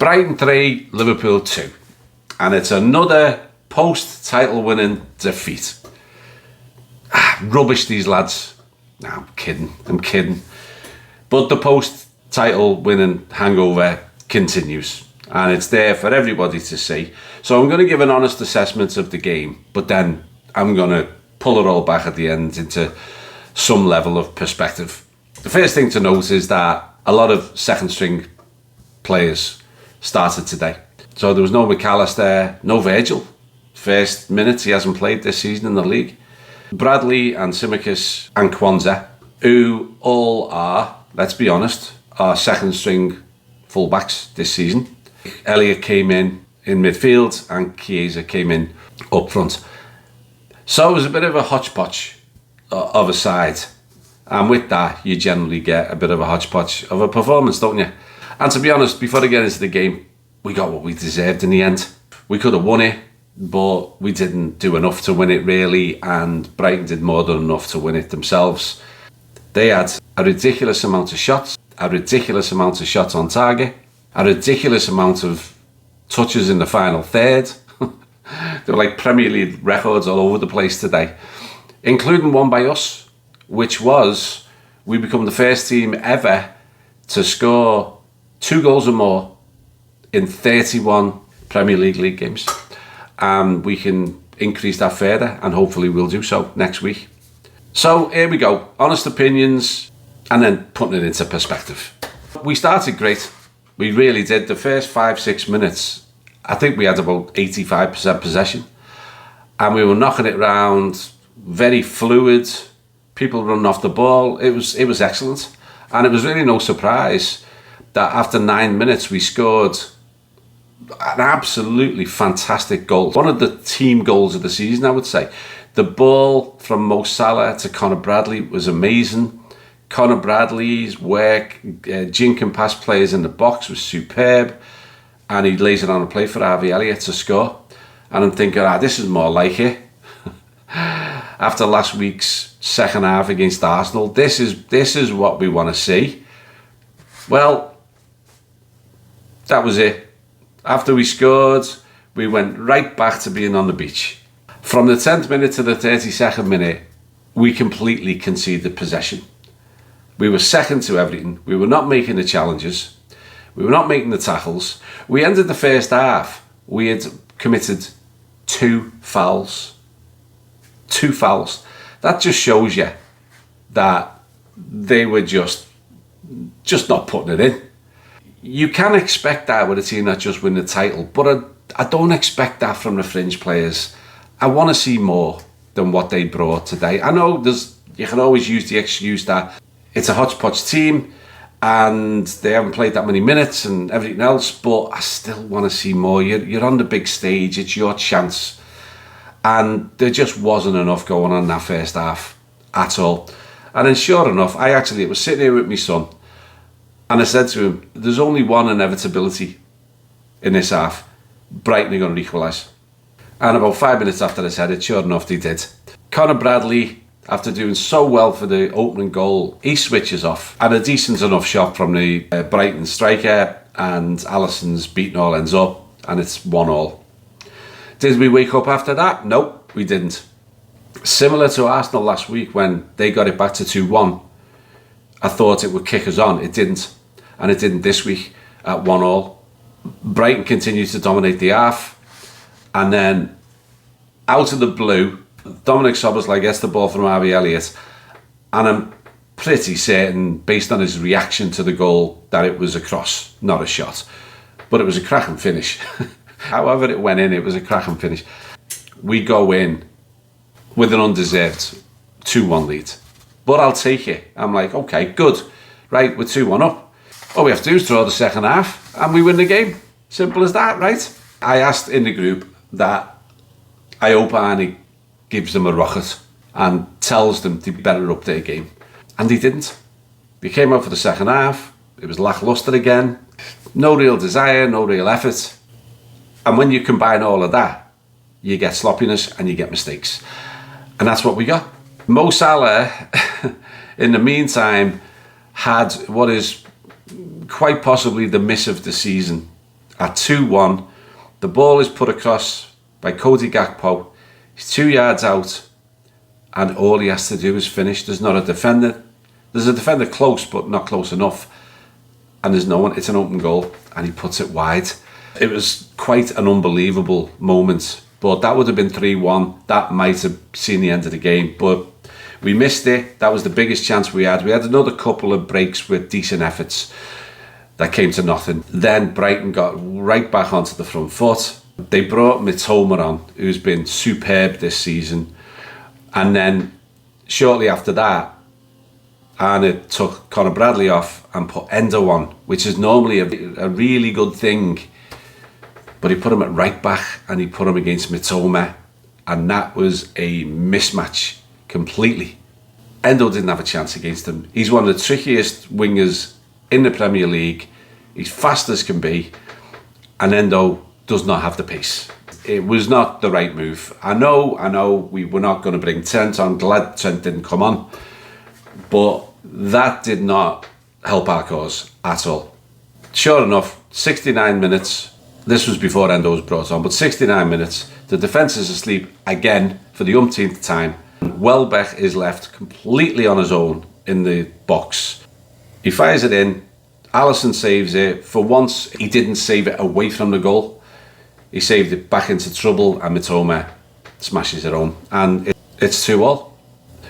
Brighton 3, Liverpool 2. And it's another post-title winning defeat. Rubbish, these lads. No, I'm kidding. But the post-title winning hangover continues. And it's there for everybody to see. So I'm going to give an honest assessment of the game, but then I'm going to pull it all back at the end into some level of perspective. The first thing to note is that a lot of second string players started today. So there was no McAllister, no Virgil. First minutes he hasn't played this season in the league. Bradley and Tsimikas and Kwanzaa, who all are, let's be honest, are second string fullbacks this season. Elliott came in midfield and Chiesa came in up front. So it was a bit of a hodgepodge of a side. And with that, you generally get a bit of a hodgepodge of a performance, don't you? And to be honest, before I get into the game, we got what we deserved in the end. We could have won it, but we didn't do enough to win it really, and Brighton did more than enough to win it themselves. They had a ridiculous amount of shots, a ridiculous amount of shots on target, a ridiculous amount of touches in the final third. They were like Premier League records all over the place today, including one by us, which was we become the first team ever to score 2 goals or more in 31 Premier League games. And we can increase that further, and hopefully we'll do so next week. So here we go, honest opinions, and then putting it into perspective. We started great, we really did. The first 5-6 minutes, I think we had about 85% possession, and we were knocking it around, very fluid, people running off the ball. It was excellent, and it was really no surprise that after 9 minutes we scored an absolutely fantastic goal. One of the team goals of the season, I would say. The ball from Mo Salah to Conor Bradley was amazing. Conor Bradley's work, jinking past players in the box was superb. And he lays it on a play for Harvey Elliott to score. And I'm thinking, this is more like it. After last week's second half against Arsenal, this is what we want to see. Well, that was it. After we scored, we went right back to being on the beach. From the 10th minute to the 32nd minute, we completely conceded possession. We were second to everything. We were not making the challenges. We were not making the tackles. We ended the first half. We had committed 2 fouls. 2 fouls. That just shows you that they were just not putting it in. You can expect that with a team that just win the title, but I don't expect that from the Fringe players. I want to see more than what they brought today. I know you can always use the excuse that it's a hodgepodge team and they haven't played that many minutes and everything else, but I still want to see more. You're on the big stage, it's your chance. And there just wasn't enough going on in that first half at all. And then sure enough, I was sitting here with my son, and I said to him, there's only one inevitability in this half. Brighton are going to equalise. And about 5 minutes after I said it, sure enough, they did. Conor Bradley, after doing so well for the opening goal, he switches off. And a decent enough shot from the Brighton striker, and Alisson's beaten all ends up, and it's 1-1. Did we wake up after that? Nope, we didn't. Similar to Arsenal last week when they got it back to 2-1, I thought it would kick us on. It didn't. And it didn't this week at 1-1. Brighton continued to dominate the half. And then, out of the blue, Dominic Szoboszlai gets the ball from Harvey Elliott. And I'm pretty certain, based on his reaction to the goal, that it was a cross, not a shot. But it was a cracking finish. However it went in, it was a cracking finish. We go in with an undeserved 2-1 lead. But I'll take it. I'm like, okay, good. Right, we're 2-1 up. All we have to do is draw the second half and we win the game. Simple as that, right? I asked in the group that I hope Arne gives them a rocket and tells them to better up their game. And they didn't. They came out for the second half. It was lacklustre again. No real desire, no real effort. And when you combine all of that, you get sloppiness and you get mistakes. And that's what we got. Mo Salah, in the meantime, had what is quite possibly the miss of the season at 2-1. The ball is put across by Cody Gakpo. He's 2 yards out, and all he has to do is finish. There's not a defender. There's a defender close, but not close enough. And there's no one. It's an open goal, and he puts it wide. It was quite an unbelievable moment. But that would have been 3-1. That might have seen the end of the game. But we missed it. That was the biggest chance we had. We had another couple of breaks with decent efforts that came to nothing. Then Brighton got right back onto the front foot. They brought Mitoma on, who's been superb this season. And then shortly after that, Arne took Conor Bradley off and put Endo on, which is normally a really good thing. But he put him at right back and he put him against Mitoma. And that was a mismatch completely. Endo didn't have a chance against him. He's one of the trickiest wingers in the Premier League. He's fast as can be. And Endo does not have the pace. It was not the right move. I know we were not going to bring Trent on. Glad Trent didn't come on. But that did not help our cause at all. Sure enough, 69 minutes. This was before Endo was brought on, but 69 minutes. The defence is asleep again for the umpteenth time. Welbeck is left completely on his own in the box. He fires it in. Alisson saves it. For once, he didn't save it away from the goal. He saved it back into trouble, and Mitoma smashes it home. And it's 2-2.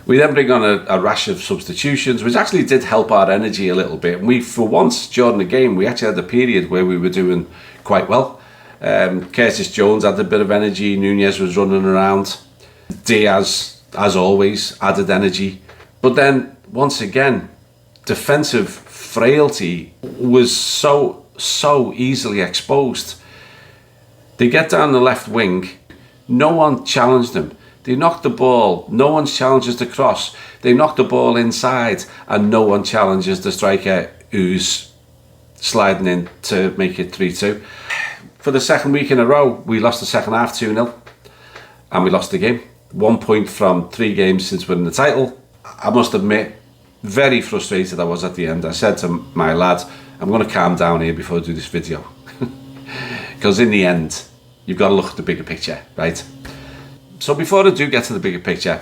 We then bring on a rash of substitutions, which actually did help our energy a little bit. And we, for once, during the game, we actually had a period where we were doing quite well. Curtis Jones had a bit of energy. Nunez was running around. Diaz, as always, added energy. But then, once again, defensive frailty was so easily exposed. They get down the left wing. No one challenged them. They knocked the ball. No one challenges the cross. They knock the ball inside, and no one challenges the striker who's sliding in to make it 3-2. For the second week in a row, we lost the second half 2-0, and we lost the game. 1 point from 3 games since winning the title. I must admit, very frustrated I was at the end. I said to my lad, I'm going to calm down here before I do this video. Because in the end, you've got to look at the bigger picture, right? So before I do get to the bigger picture,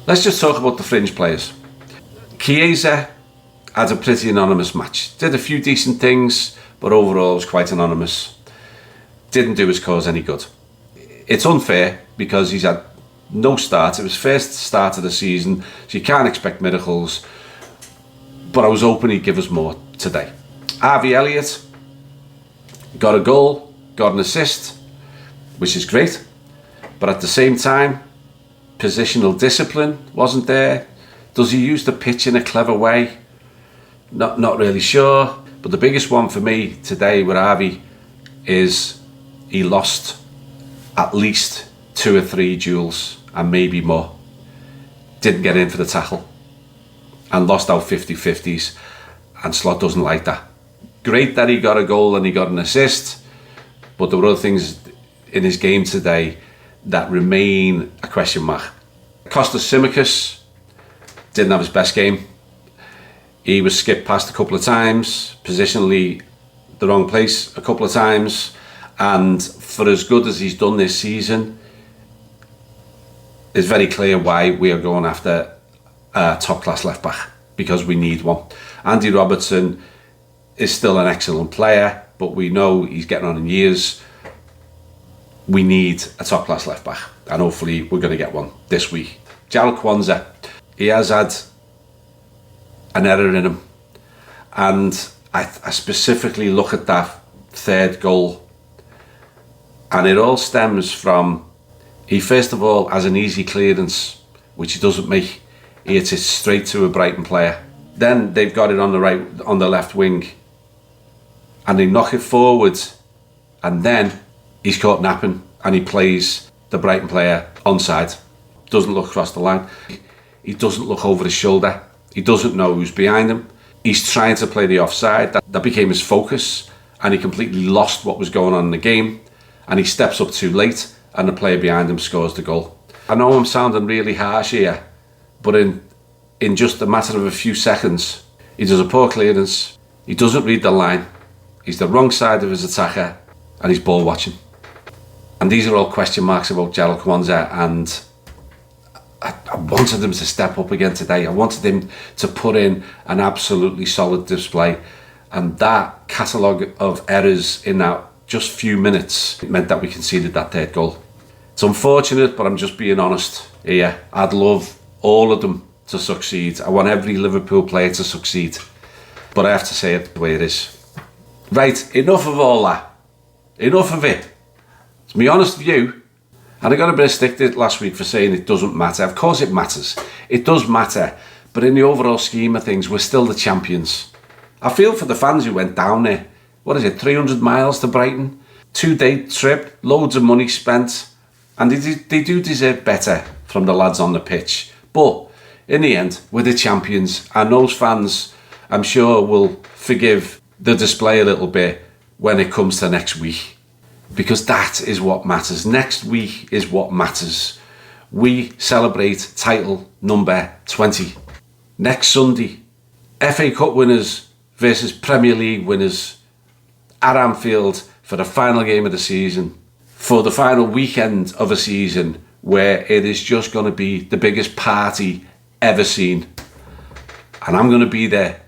let's just talk about the fringe players. Chiesa had a pretty anonymous match. Did a few decent things, but overall was quite anonymous. Didn't do his cause any good. It's unfair because he's had no start. It was first start of the season, so you can't expect miracles. But I was hoping he'd give us more today. Harvey Elliott got a goal, got an assist, which is great. But at the same time, positional discipline wasn't there. Does he use the pitch in a clever way? Not really sure. But the biggest one for me today with Harvey is he lost at least 2 or 3 duels and maybe more. Didn't get in for the tackle and lost out 50-50s, and Slot doesn't like that. Great that he got a goal and he got an assist, but there were other things in his game today that remain a question mark. Kostas Tsimikas didn't have his best game. He was skipped past a couple of times, positionally the wrong place a couple of times, and for as good as he's done this season, it's very clear why we are going after a top class left back, because we need one. Andy Robertson is still an excellent player, but we know he's getting on in years. We need a top class left back, and hopefully we're going to get one this week. Jal Kwanzaa, he has had an error in him, and I specifically look at that third goal, and it all stems from he first of all has an easy clearance, which he doesn't make. He hits it straight to a Brighton player. Then they've got it on the left wing, and they knock it forward, and then he's caught napping and he plays the Brighton player onside. Doesn't look across the line. He doesn't look over his shoulder. He doesn't know who's behind him. He's trying to play the offside. That became his focus, and he completely lost what was going on in the game, and he steps up too late and the player behind him scores the goal. I know I'm sounding really harsh here, but in just a matter of a few seconds, he does a poor clearance. He doesn't read the line. he's the wrong side of his attacker, and he's ball watching. And these are all question marks about Jarell Quansah, and I wanted him to step up again today. I wanted him to put in an absolutely solid display, and that catalogue of errors in that just few minutes meant that we conceded that third goal. It's unfortunate, but I'm just being honest here. I'd love all of them to succeed. I want every Liverpool player to succeed, but I have to say it the way it is. Right, enough of all that. Enough of it. It's my honest view, and I got a bit of stick last week for saying it doesn't matter. Of course it matters. It does matter, but in the overall scheme of things, we're still the champions. I feel for the fans who went down there. What is it, 300 miles to Brighton? 2-day trip, loads of money spent, and they do deserve better from the lads on the pitch. But in the end, we're the champions, and those fans, I'm sure, will forgive the display a little bit when it comes to next week, because that is what matters. Next week is what matters. We celebrate title number 20 next Sunday. FA Cup winners versus Premier League winners at Anfield for the final game of the season, for the final weekend of a season where it is just going to be the biggest party ever seen. And I'm going to be there.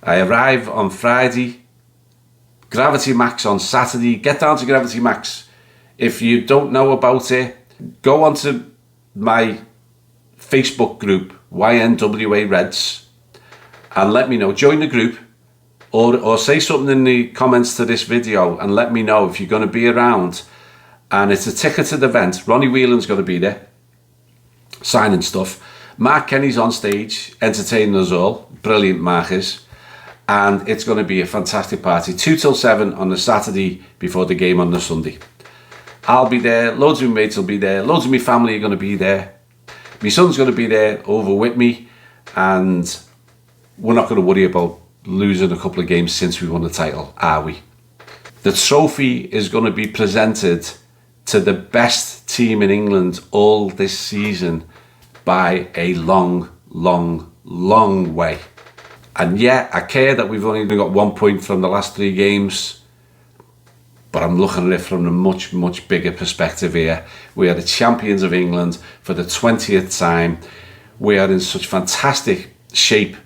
I arrive on Friday, Gravity Max on Saturday. Get down to Gravity Max. If you don't know about it, go onto my Facebook group, YNWA Reds, and let me know. Join the group, or say something in the comments to this video and let me know if you're going to be around. And it's a ticketed event. Ronnie Whelan's going to be there, signing stuff. Mark Kenny's on stage, entertaining us all. Brilliant, Mark is. And it's going to be a fantastic party. 2 till 7 on the Saturday before the game on the Sunday. I'll be there. Loads of my mates will be there. Loads of my family are going to be there. My son's going to be there over with me. And we're not going to worry about losing a couple of games since we won the title, are we? The trophy is going to be presented to the best team in England all this season by a long, long, long way. And yeah, I care that we've only got 1 point from the last 3 games, but I'm looking at it from a much, much bigger perspective here. We are the champions of England for the 20th time. We are in such fantastic shape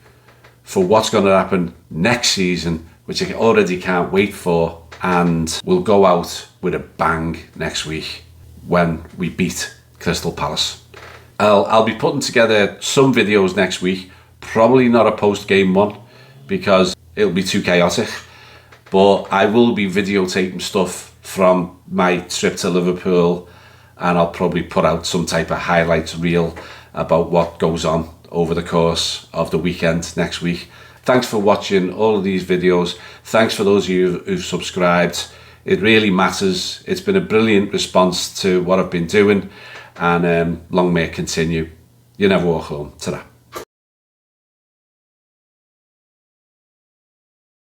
for what's going to happen next season, which I already can't wait for. And we'll go out with a bang next week when we beat Crystal Palace. I'll be putting together some videos next week, probably not a post-game one because it'll be too chaotic, but I will be videotaping stuff from my trip to Liverpool, and I'll probably put out some type of highlights reel about what goes on over the course of the weekend next week. Thanks for watching all of these videos. Thanks for those of you who've subscribed. It really matters. It's been a brilliant response to what I've been doing, and long may it continue. You never walk home. Ta-ra.